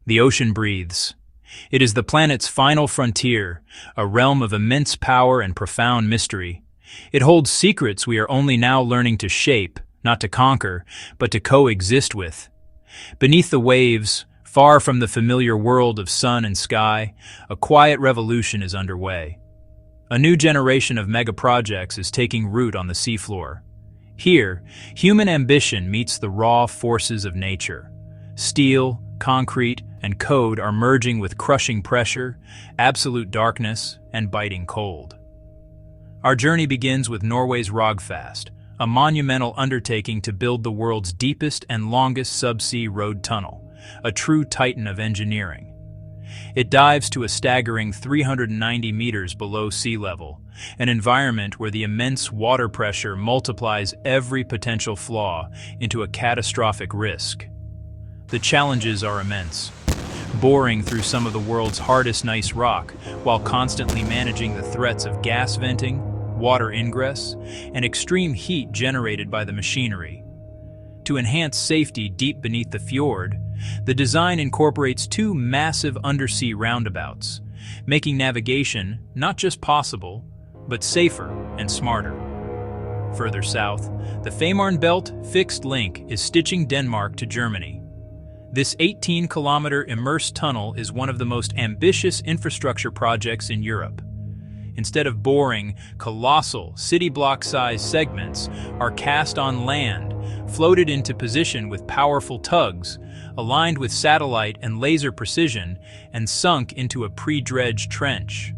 The ocean breathes. It is the planet's final frontier, a realm of immense power and profound mystery. It holds secrets we are only now learning to shape, not to conquer, but to coexist with. Beneath the waves, far from the familiar world of sun and sky, a quiet revolution is underway. A new generation of mega-projects is taking root on the seafloor. Here, human ambition meets the raw forces of nature. Steel, concrete, and code are merging with crushing pressure, absolute darkness, and biting cold. Our journey begins with Norway's Rogfast, a monumental undertaking to build the world's deepest and longest subsea road tunnel, a true titan of engineering. It dives to a staggering 390 meters below sea level, an environment where the immense water pressure multiplies every potential flaw into a catastrophic risk. The challenges are immense, boring through some of the world's hardest gneiss rock while constantly managing the threats of gas venting, water ingress, and extreme heat generated by the machinery. To enhance safety deep beneath the fjord, the design incorporates two massive undersea roundabouts, making navigation not just possible, but safer and smarter. Further south, the Fehmarn Belt fixed link is stitching Denmark to Germany. This 18-kilometer immersed tunnel is one of the most ambitious infrastructure projects in Europe. Instead of boring, colossal, city block-sized segments are cast on land, floated into position with powerful tugs, aligned with satellite and laser precision, and sunk into a pre-dredged trench.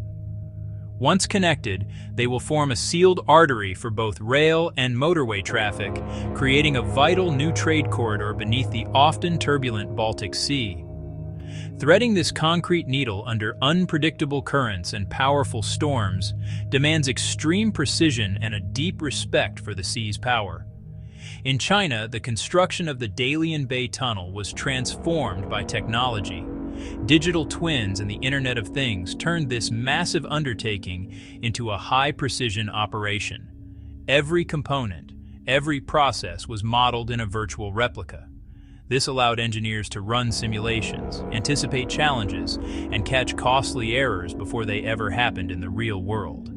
Once connected, they will form a sealed artery for both rail and motorway traffic, creating a vital new trade corridor beneath the often turbulent Baltic Sea. Threading this concrete needle under unpredictable currents and powerful storms demands extreme precision and a deep respect for the sea's power. In China, the construction of the Dalian Bay Tunnel was transformed by technology. Digital twins and the Internet of Things turned this massive undertaking into a high-precision operation. Every component, every process was modeled in a virtual replica. This allowed engineers to run simulations, anticipate challenges, and catch costly errors before they ever happened in the real world.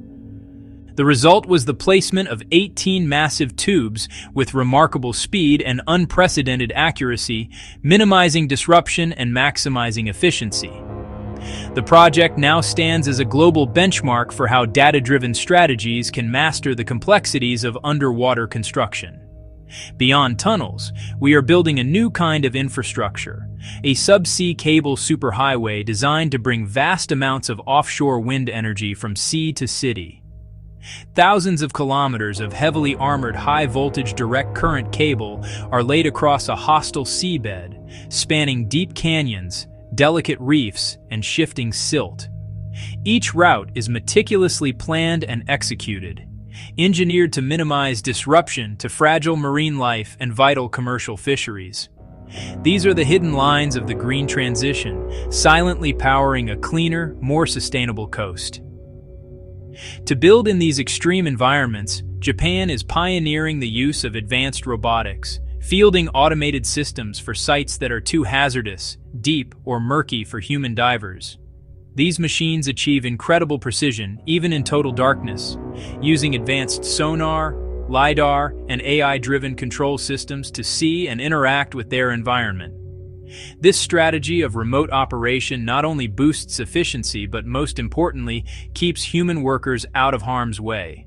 The result was the placement of 18 massive tubes with remarkable speed and unprecedented accuracy, minimizing disruption and maximizing efficiency. The project now stands as a global benchmark for how data-driven strategies can master the complexities of underwater construction. Beyond tunnels, we are building a new kind of infrastructure, a subsea cable superhighway designed to bring vast amounts of offshore wind energy from sea to city. Thousands of kilometers of heavily armored high-voltage direct current cable are laid across a hostile seabed, spanning deep canyons, delicate reefs, and shifting silt. Each route is meticulously planned and executed, engineered to minimize disruption to fragile marine life and vital commercial fisheries. These are the hidden lines of the green transition, silently powering a cleaner, more sustainable coast. To build in these extreme environments, Japan is pioneering the use of advanced robotics, fielding automated systems for sites that are too hazardous, deep, or murky for human divers. These machines achieve incredible precision, even in total darkness, using advanced sonar, LiDAR, and AI-driven control systems to see and interact with their environment. This strategy of remote operation not only boosts efficiency, but most importantly, keeps human workers out of harm's way.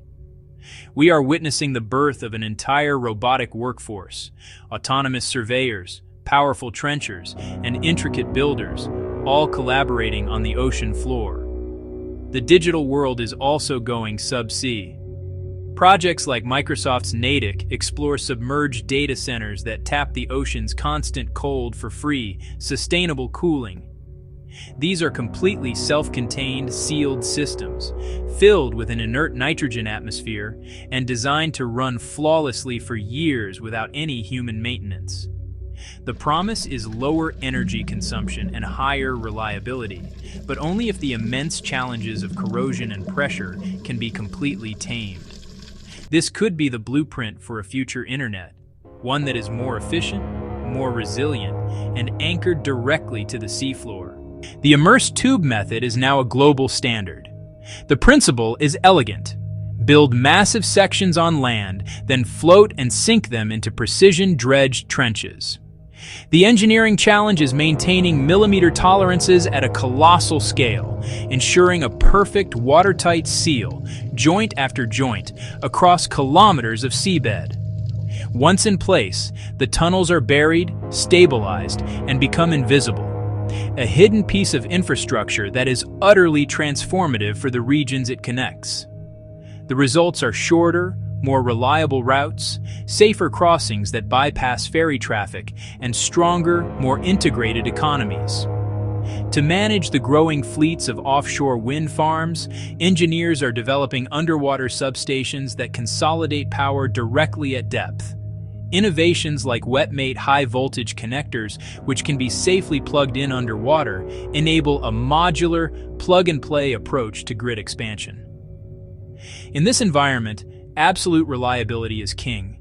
We are witnessing the birth of an entire robotic workforce, autonomous surveyors, powerful trenchers, and intricate builders, all collaborating on the ocean floor. The digital world is also going subsea. Projects like Microsoft's Natick explore submerged data centers that tap the ocean's constant cold for free, sustainable cooling. These are completely self-contained, sealed systems, filled with an inert nitrogen atmosphere and designed to run flawlessly for years without any human maintenance. The promise is lower energy consumption and higher reliability, but only if the immense challenges of corrosion and pressure can be completely tamed. This could be the blueprint for a future internet, one that is more efficient, more resilient, and anchored directly to the seafloor. The immersed tube method is now a global standard. The principle is elegant. Build massive sections on land, then float and sink them into precision-dredged trenches. The engineering challenge is maintaining millimeter tolerances at a colossal scale, ensuring a perfect watertight seal, joint after joint, across kilometers of seabed. Once in place, the tunnels are buried, stabilized, and become invisible. A hidden piece of infrastructure that is utterly transformative for the regions it connects. The results are shorter, more reliable routes, safer crossings that bypass ferry traffic, and stronger, more integrated economies. To manage the growing fleets of offshore wind farms, engineers are developing underwater substations that consolidate power directly at depth. Innovations like wetmate high-voltage connectors, which can be safely plugged in underwater, enable a modular, plug-and-play approach to grid expansion. In this environment, absolute reliability is king.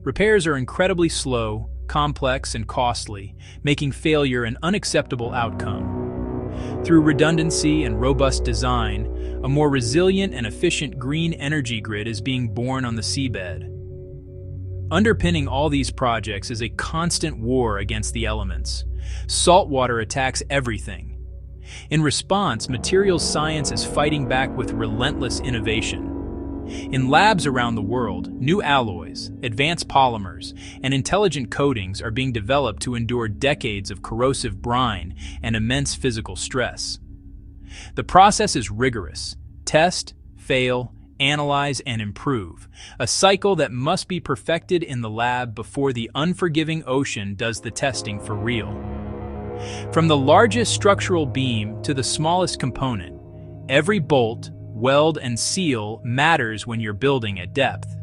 Repairs are incredibly slow, complex, and costly, making failure an unacceptable outcome. Through redundancy and robust design, a more resilient and efficient green energy grid is being born on the seabed. Underpinning all these projects is a constant war against the elements. Saltwater attacks everything. In response, materials science is fighting back with relentless innovation. In labs around the world, new alloys, advanced polymers, and intelligent coatings are being developed to endure decades of corrosive brine and immense physical stress. The process is rigorous: test, fail, analyze, and improve, a cycle that must be perfected in the lab before the unforgiving ocean does the testing for real. From the largest structural beam to the smallest component, every bolt, weld, and seal matters when you're building at depth.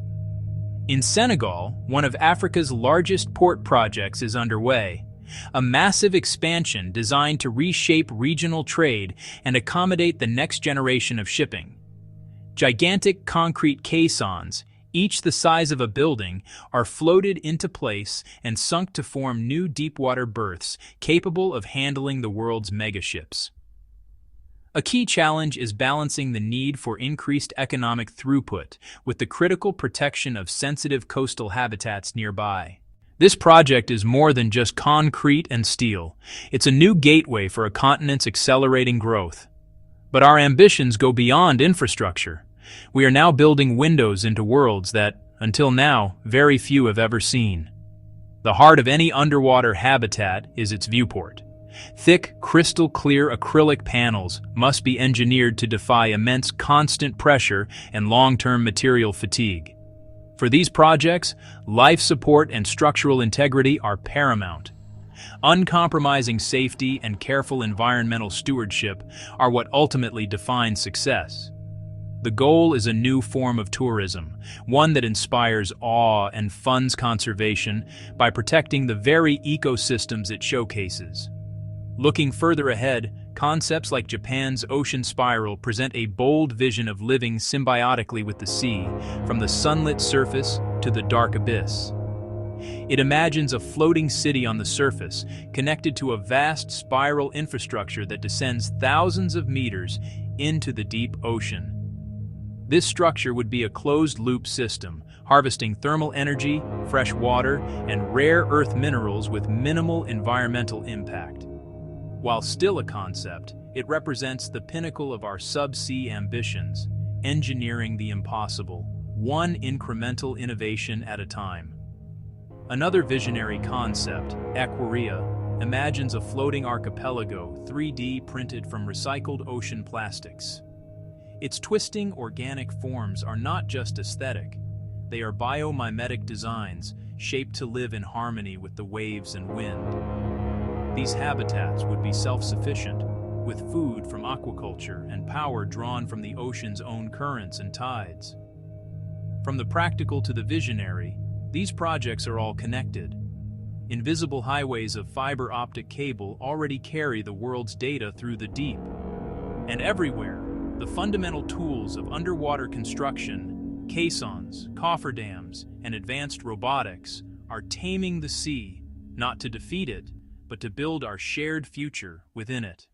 In Senegal, one of Africa's largest port projects is underway, a massive expansion designed to reshape regional trade and accommodate the next generation of shipping. Gigantic concrete caissons, each the size of a building, are floated into place and sunk to form new deepwater berths capable of handling the world's megaships. A key challenge is balancing the need for increased economic throughput with the critical protection of sensitive coastal habitats nearby. This project is more than just concrete and steel. It's a new gateway for a continent's accelerating growth. But our ambitions go beyond infrastructure. We are now building windows into worlds that, until now, very few have ever seen. The heart of any underwater habitat is its viewport. Thick, crystal-clear acrylic panels must be engineered to defy immense constant pressure and long-term material fatigue. For these projects, life support and structural integrity are paramount. Uncompromising safety and careful environmental stewardship are what ultimately define success. The goal is a new form of tourism, one that inspires awe and funds conservation by protecting the very ecosystems it showcases. Looking further ahead, concepts like Japan's ocean spiral present a bold vision of living symbiotically with the sea, from the sunlit surface to the dark abyss. It imagines a floating city on the surface, connected to a vast spiral infrastructure that descends thousands of meters into the deep ocean. This structure would be a closed-loop system, harvesting thermal energy, fresh water, and rare earth minerals with minimal environmental impact. While still a concept, it represents the pinnacle of our subsea ambitions, engineering the impossible, one incremental innovation at a time. Another visionary concept, Aquaria, imagines a floating archipelago 3D printed from recycled ocean plastics. Its twisting organic forms are not just aesthetic, they are biomimetic designs shaped to live in harmony with the waves and wind. These habitats would be self-sufficient, with food from aquaculture and power drawn from the ocean's own currents and tides. From the practical to the visionary, these projects are all connected. Invisible highways of fiber optic cable already carry the world's data through the deep. And everywhere, the fundamental tools of underwater construction, caissons, cofferdams, and advanced robotics are taming the sea, not to defeat it, but to build our shared future within it.